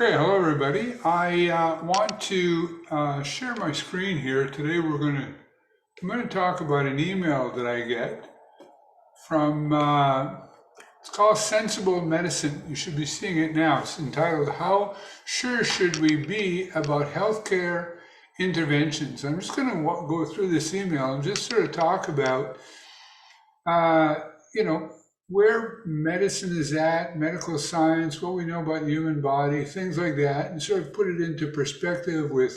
Okay, hello everybody. I want to share my screen here. Today I'm going to talk about an email that I get from, it's called Sensible Medicine. You should be seeing it now. It's entitled, How Sure Should We Be About Healthcare Interventions? I'm just going to go through this email and just sort of talk about, uh, you know, where medicine is at, medical science, what we know about the human body, things like that, and sort of put it into perspective with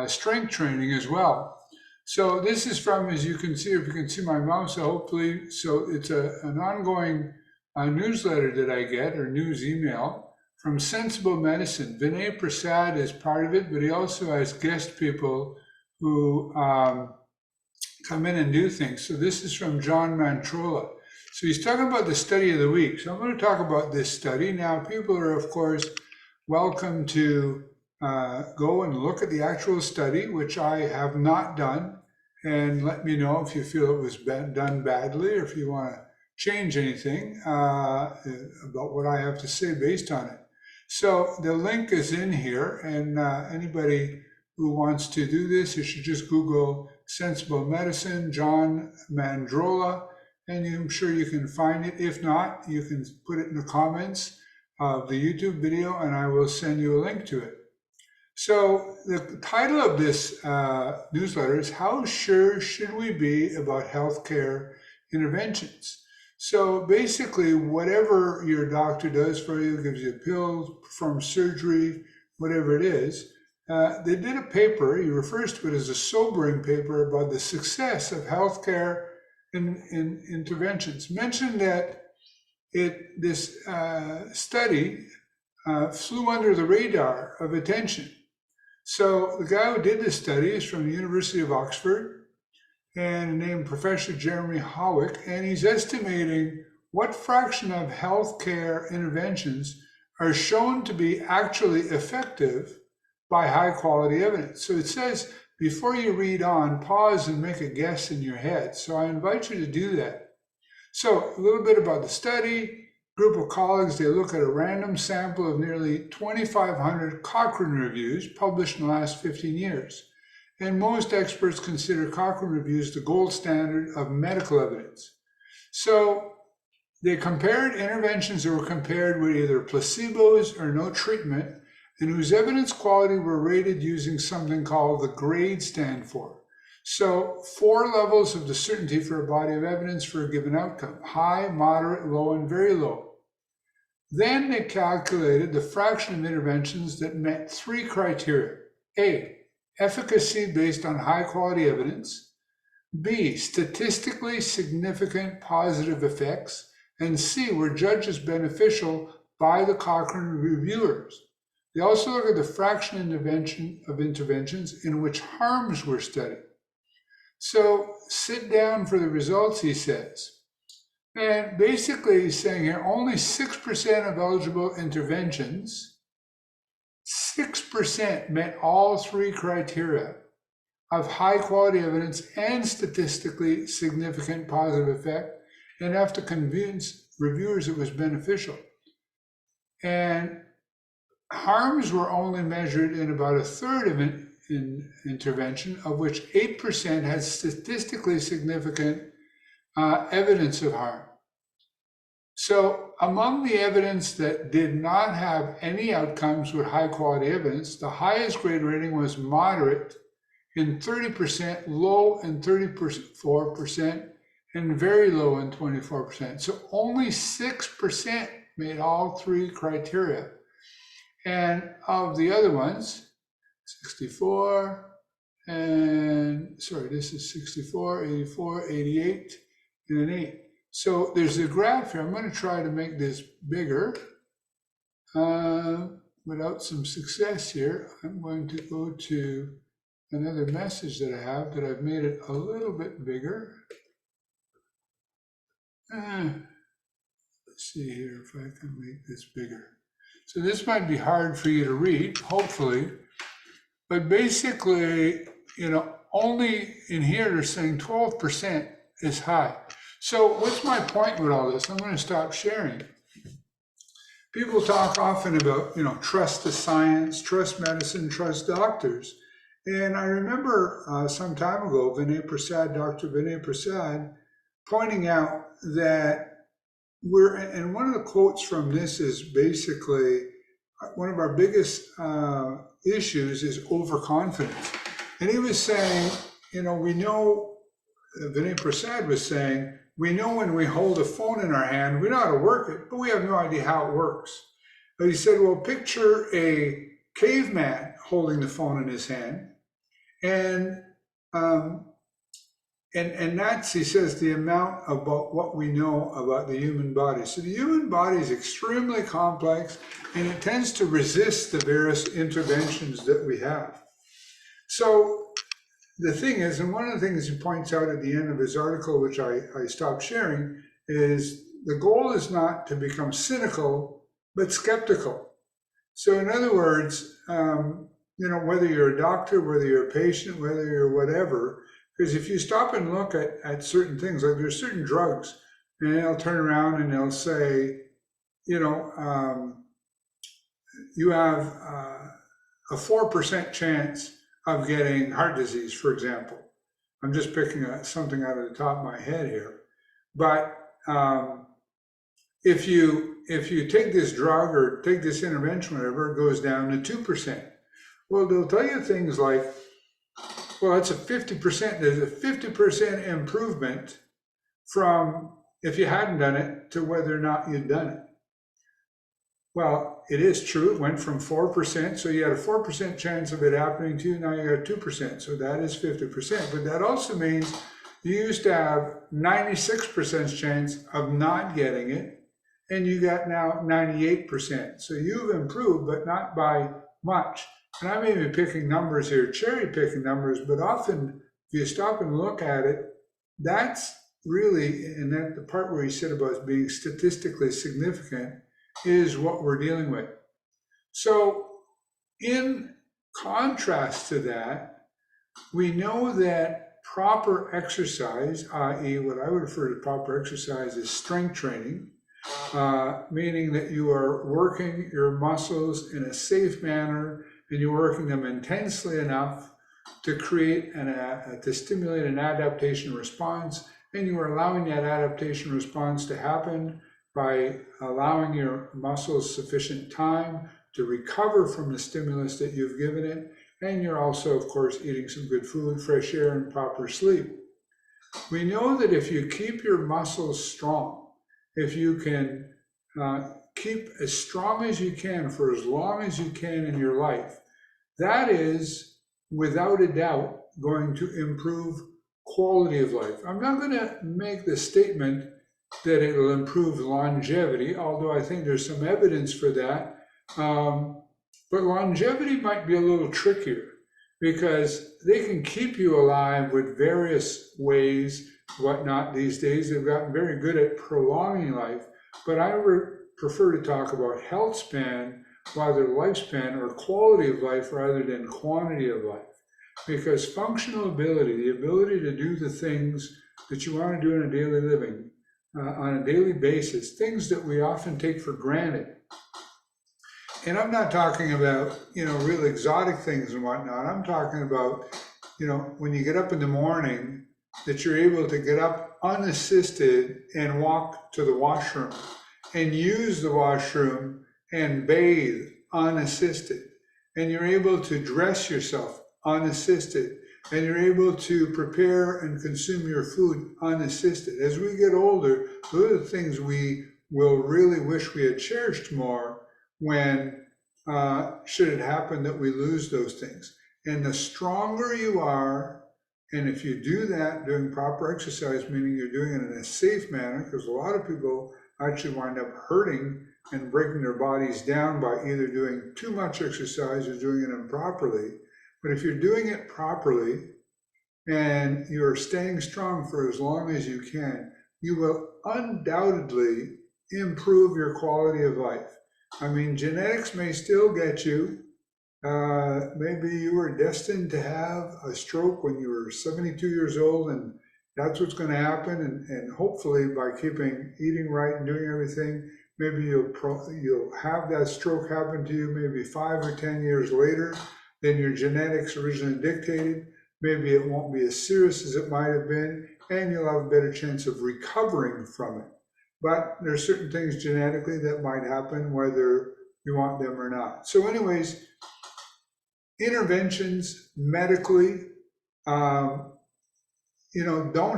strength training as well. So this is from, as you can see, if you can see my mouse, hopefully, so it's an ongoing newsletter that I get, or news email, from Sensible Medicine. Vinay Prasad is part of it, but he also has guest people who come in and do things. So this is from John Mandrola. So he's talking about the study of the week. So I'm going to talk about this study. Now, people are, of course, welcome to go and look at the actual study, which I have not done, and let me know if you feel it was done badly or if you want to change anything about what I have to say based on it. So the link is in here, and anybody who wants to do this, you should just Google Sensible Medicine, John Mandrola, and I'm sure you can find it. If not, you can put it in the comments of the YouTube video and I will send you a link to it. So the title of this newsletter is How Sure Should We Be About Healthcare Interventions? So basically, whatever your doctor does for you, gives you pills, performs surgery, whatever it is, they did a paper, he refers to it as a sobering paper about the success of healthcare in interventions. Mentioned that this study flew under the radar of attention. So the guy who did this study is from the University of Oxford and named Professor Jeremy Howick, and he's estimating what fraction of healthcare interventions are shown to be actually effective by high quality evidence. So it says, before you read on, pause and make a guess in your head. So I invite you to do that. So a little bit about the study. Group of colleagues, they look at a random sample of nearly 2,500 Cochrane reviews published in the last 15 years. And most experts consider Cochrane reviews the gold standard of medical evidence. So they compared interventions that were compared with either placebos or no treatment, and whose evidence quality were rated using something called the GRADE stand for. So 4 levels of the certainty for a body of evidence for a given outcome: high, moderate, low, and very low. Then they calculated the fraction of interventions that met 3 criteria. A, efficacy based on high quality evidence. B, statistically significant positive effects. And C, were judged as beneficial by the Cochrane reviewers. They also look at the fraction of interventions in which harms were studied. So sit down for the results, he says. And basically he's saying here, only 6% of eligible interventions, 6% met all 3 criteria of high quality evidence and statistically significant positive effect, enough to convince reviewers it was beneficial. And harms were only measured in about a third of an intervention, of which 8% had statistically significant evidence of harm. So among the evidence that did not have any outcomes with high quality evidence, the highest grade rating was moderate in 30%, low in 34%, and very low in 24%. So only 6% made all 3 criteria. And of the other ones, 64, and sorry, this is 64, 84, 88, and an 8. So there's a graph here. I'm going to try to make this bigger. Without some success here, I'm going to go to another message that I have that I've made it a little bit bigger. Let's see here if I can make this bigger. So this might be hard for you to read, hopefully, but basically, only in here they're saying 12% is high. So what's my point with all this? I'm going to stop sharing. people talk often about, trust the science, trust medicine, trust doctors. And I remember some time ago, Dr. Vinay Prasad, pointing out that and one of the quotes from this is basically one of our biggest issues is overconfidence. And he was saying, we know, Vinay Prasad was saying, we know when we hold a phone in our hand, we know how to work it, but we have no idea how it works. But he said, well, picture a caveman holding the phone in his hand, and that's, he says, the amount about what we know about the human body. So the human body is extremely complex, and it tends to resist the various interventions that we have. So the thing is, and one of the things he points out at the end of his article, which I stopped sharing, is the goal is not to become cynical, but skeptical. So in other words, whether you're a doctor, whether you're a patient, whether you're whatever, because if you stop and look at certain things, like there's certain drugs, and they'll turn around and they'll say, you have a 4% chance of getting heart disease, for example. I'm just picking something out of the top of my head here. But if you take this drug or take this intervention, whatever, it goes down to 2%. Well, they'll tell you things like, well, that's a 50%, there's a 50% improvement from if you hadn't done it to whether or not you'd done it. Well, it is true, it went from 4%, so you had a 4% chance of it happening to you, now you got 2%, so that is 50%. But that also means you used to have 96% chance of not getting it, and you got now 98%. So you've improved, but not by much. And I may be picking numbers here, cherry picking numbers, but often if you stop and look at it, that's really, and that the part where he said about being statistically significant is what we're dealing with. So in contrast to that, we know that proper exercise, i.e. what I would refer to proper exercise is strength training, meaning that you are working your muscles in a safe manner and you're working them intensely enough to create to stimulate an adaptation response, and you are allowing that adaptation response to happen by allowing your muscles sufficient time to recover from the stimulus that you've given it, and you're also, of course, eating some good food, fresh air, and proper sleep. We know that if you keep your muscles strong, if you can keep as strong as you can for as long as you can in your life, that is, without a doubt, going to improve quality of life. I'm not going to make the statement that it'll improve longevity, although I think there's some evidence for that. But longevity might be a little trickier because they can keep you alive with various ways, whatnot these days. They've gotten very good at prolonging life, but I prefer to talk about health span rather lifespan or quality of life rather than quantity of life. Because functional ability, the ability to do the things that you want to do in a daily living, on a daily basis, things that we often take for granted. And I'm not talking about, real exotic things and whatnot. I'm talking about, when you get up in the morning, that you're able to get up unassisted and walk to the washroom and use the washroom and bathe unassisted. And you're able to dress yourself unassisted. And you're able to prepare and consume your food unassisted. As we get older, those are the things we will really wish we had cherished more when, should it happen that we lose those things. And the stronger you are, and if you do that doing proper exercise, meaning you're doing it in a safe manner, because a lot of people actually wind up hurting and breaking their bodies down by either doing too much exercise or doing it improperly. But if you're doing it properly and you're staying strong for as long as you can, you will undoubtedly improve your quality of life. I mean, genetics may still get you. Maybe you were destined to have a stroke when you were 72 years old, and that's what's going to happen. And hopefully by eating right and doing everything, maybe you'll have that stroke happen to you maybe 5 or 10 years later than your genetics originally dictated. Maybe it won't be as serious as it might have been, and you'll have a better chance of recovering from it. But there are certain things genetically that might happen whether you want them or not. So anyways, interventions medically, don't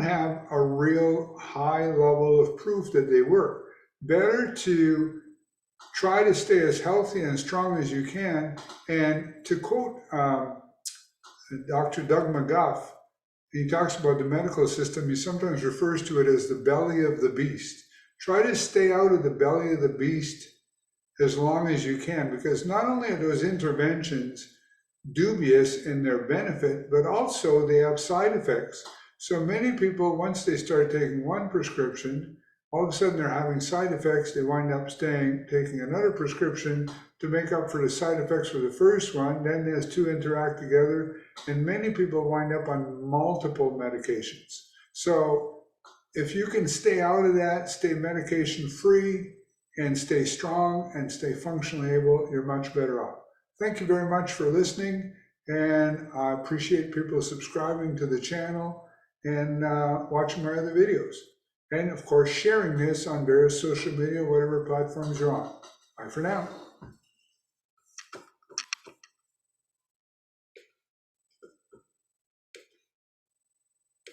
have a real high level of proof that they work. Better to try to stay as healthy and strong as you can. And to quote Dr. Doug McGuff, he talks about the medical system. He sometimes refers to it as the belly of the beast. Try to stay out of the belly of the beast as long as you can, because not only are those interventions dubious in their benefit, but also they have side effects. So many people, once they start taking one prescription, all of a sudden they're having side effects. They wind up taking another prescription to make up for the side effects for the first one. Then those two interact together, and many people wind up on multiple medications. So if you can stay out of that, stay medication free, and stay strong and stay functionally able, you're much better off. Thank you very much for listening, and I appreciate people subscribing to the channel and watching my other videos. And of course, sharing this on various social media, whatever platforms you're on. Bye for now.